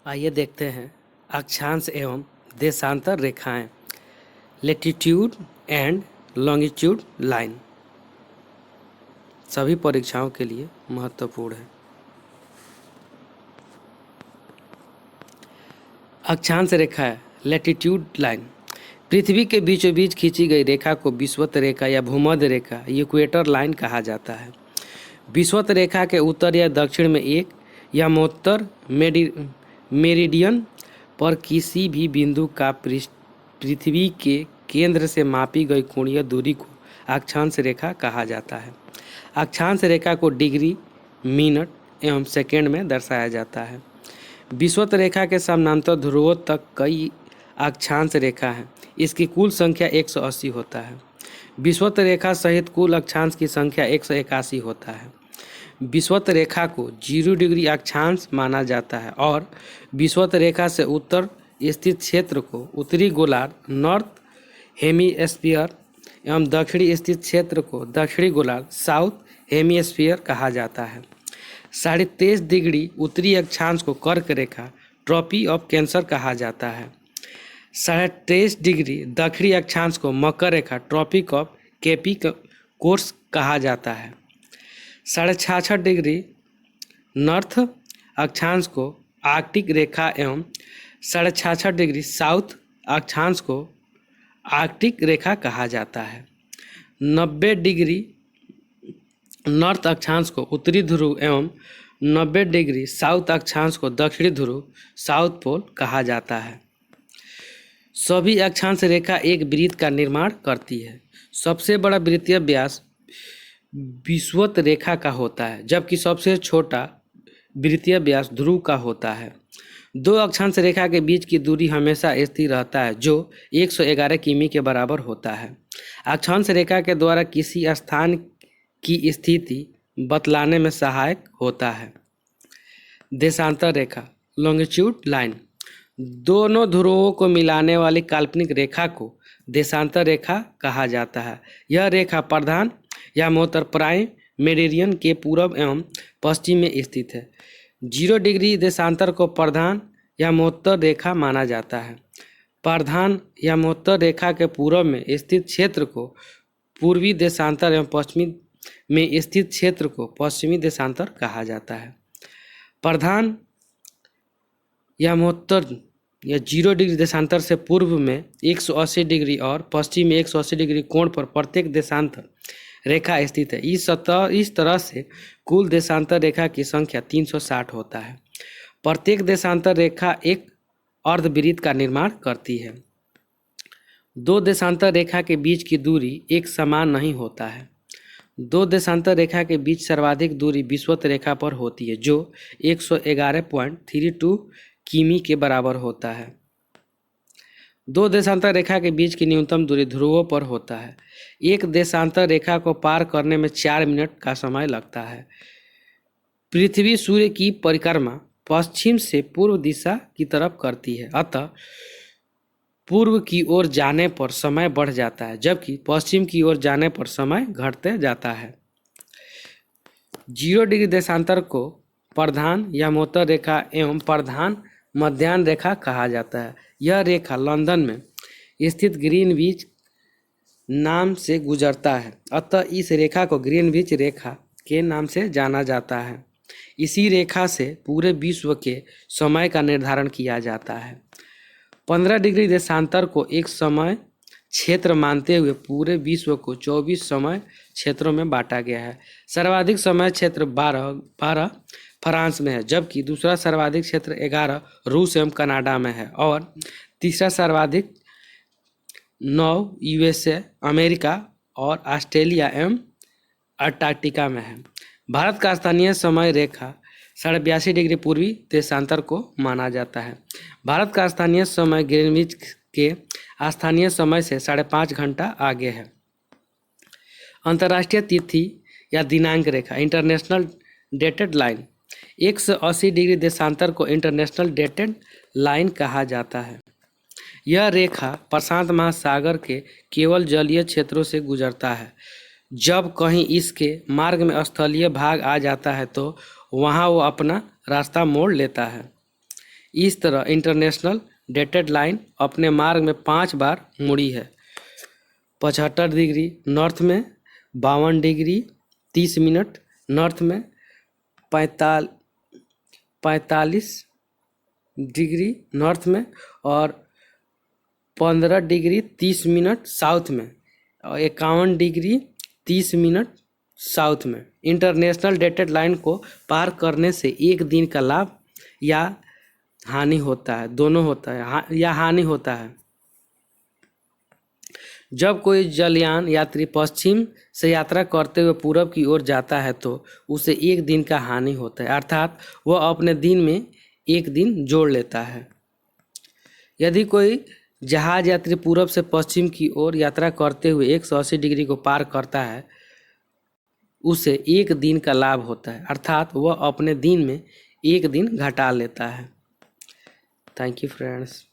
आइए देखते हैं अक्षांश एवं देशांतर रेखाएं, लेटिट्यूड एंड लॉन्गिट्यूड लाइन सभी परीक्षाओं के लिए महत्वपूर्ण है। अक्षांश रेखा लेटिट्यूड लाइन पृथ्वी के बीचों बीच खींची गई रेखा को विषुवत रेखा या भूमध्य रेखा इक्वेटर लाइन कहा जाता है। विषुवत रेखा के उत्तर या दक्षिण में एक या मोत्तर मेरिडियन पर किसी भी बिंदु का पृथ्वी के केंद्र से मापी गई कोणीय दूरी को अक्षांश रेखा कहा जाता है। अक्षांश रेखा को डिग्री, मिनट एवं सेकेंड में दर्शाया जाता है। विषुवत रेखा के समानांतर ध्रुवों तक कई अक्षांश रेखा हैं। इसकी कुल संख्या 180 होता है। विषुवत रेखा सहित कुल अक्षांश की संख्या 181 होता है। विषुवत रेखा को 0 डिग्री अक्षांश माना जाता है और विषुवत रेखा से उत्तर स्थित क्षेत्र को उत्तरी गोलार्ध नॉर्थ हेमीस्फीयर एवं दक्षिणी स्थित क्षेत्र को दक्षिणी गोलार्ध साउथ हेमीस्फीयर कहा जाता है। 23.5 डिग्री उत्तरी अक्षांश को कर्क रेखा ट्रॉपी ऑफ कैंसर कहा जाता है। 23.5 डिग्री दक्षिणी अक्षांश को मकर रेखा ट्रॉपिक ऑफ कैप्रिकॉर्न कहा जाता है। 66.5 डिग्री नॉर्थ अक्षांश को आर्कटिक रेखा एवं 66.5 डिग्री साउथ अक्षांश को आर्कटिक रेखा कहा जाता है। 90 डिग्री नॉर्थ अक्षांश को उत्तरी ध्रुव एवं 90 डिग्री साउथ अक्षांश को दक्षिणी ध्रुव साउथ पोल कहा जाता है। सभी अक्षांश रेखा एक वृत्त का निर्माण करती है। सबसे बड़ा वृत्तीय व्यास विषुवत रेखा का होता है, जबकि सबसे छोटा वृत्तीय व्यास ध्रुव का होता है। दो अक्षांश रेखा के बीच की दूरी हमेशा स्थिर रहता है, जो 111 किमी के बराबर होता है। अक्षांश रेखा के द्वारा किसी स्थान की स्थिति बतलाने में सहायक होता है। देशांतर रेखा लॉन्गिट्यूड लाइन दोनों ध्रुवों को मिलाने वाली काल्पनिक रेखा को देशांतर रेखा कहा जाता है। यह रेखा प्रधान या मोहतर प्राइम मेरिडियन के पूर्व एवं पश्चिम में स्थित है। 0 डिग्री देशांतर को प्रधान या मोहतर रेखा माना जाता है। प्रधान या मोहतर रेखा के पूर्व में स्थित क्षेत्र को पूर्वी देशांतर एवं पश्चिमी में स्थित क्षेत्र को पश्चिमी देशांतर कहा जाता है। प्रधान या मोहतर या 0 डिग्री देशांतर से पूर्व में 180 डिग्री और पश्चिम में 180 डिग्री कोण पर प्रत्येक देशांतर रेखा स्थित है। इस तरह से कुल देशांतर रेखा की संख्या 360 होता है। प्रत्येक देशांतर रेखा एक अर्धवृत्त का निर्माण करती है। दो देशांतर रेखा के बीच की दूरी एक समान नहीं होता है। दो देशांतर रेखा के बीच सर्वाधिक दूरी विषुवत रेखा पर होती है, जो 111.32 किमी के बराबर होता है। दो देशांतर रेखा के बीच की न्यूनतम दूरी ध्रुवों पर होता है। एक देशांतर रेखा को पार करने में 4 मिनट का समय लगता है। पृथ्वी सूर्य की परिक्रमा पश्चिम से पूर्व दिशा की तरफ करती है, अतः पूर्व की ओर जाने पर समय बढ़ जाता है, जबकि पश्चिम की ओर जाने पर समय घटते जाता है। 0 डिग्री देशांतर को प्रधान या मोहतर रेखा एवं प्रधान मध्याह्न रेखा कहा जाता है। यह रेखा लंदन में स्थित ग्रीनविच नाम से गुजरता है, अतः इस रेखा को ग्रीनविच रेखा के नाम से जाना जाता है। इसी रेखा से पूरे विश्व के समय का निर्धारण किया जाता है। 15 डिग्री देशांतर को एक समय क्षेत्र मानते हुए पूरे विश्व को 24 समय क्षेत्रों में बांटा गया है। सर्वाधिक समय क्षेत्र 12 फ्रांस में है, जबकि दूसरा सर्वाधिक क्षेत्र 11 रूस एवं कनाडा में है और तीसरा सर्वाधिक 9 यूएसए, अमेरिका और ऑस्ट्रेलिया एवं अंटार्कटिका में है। भारत का स्थानीय समय रेखा 82.5 डिग्री पूर्वी देशांतर को माना जाता है। भारत का स्थानीय समय ग्रीनविच के स्थानीय समय से 5.5 घंटा आगे है। अंतर्राष्ट्रीय तिथि या दिनांक रेखा इंटरनेशनल डेटेड लाइन 180 डिग्री देशांतर को इंटरनेशनल डेटेड लाइन कहा जाता है। यह रेखा प्रशांत महासागर के केवल जलीय क्षेत्रों से गुजरता है। जब कहीं इसके मार्ग में स्थलीय भाग आ जाता है तो वहां वो अपना रास्ता मोड़ लेता है। इस तरह इंटरनेशनल डेटेड लाइन अपने मार्ग में 5 बार मुड़ी है। 75 डिग्री नॉर्थ में, 52 डिग्री 30 मिनट नॉर्थ में, 45 डिग्री नॉर्थ में और 15 डिग्री 30 मिनट साउथ में और 51 डिग्री 30 मिनट साउथ में। इंटरनेशनल डेटेड लाइन को पार करने से एक दिन का लाभ या हानि होता है, दोनों होता है या हानि होता है। जब कोई जलयान यात्री पश्चिम से यात्रा करते हुए पूरब की ओर जाता है तो उसे एक दिन का हानि होता है, अर्थात वह अपने दिन में एक दिन जोड़ लेता है। यदि कोई जहाज यात्री पूरब से पश्चिम की ओर यात्रा करते हुए 180 डिग्री को पार करता है, उसे एक दिन का लाभ होता है, अर्थात वह अपने दिन में एक दिन घटा लेता है। Thank you friends.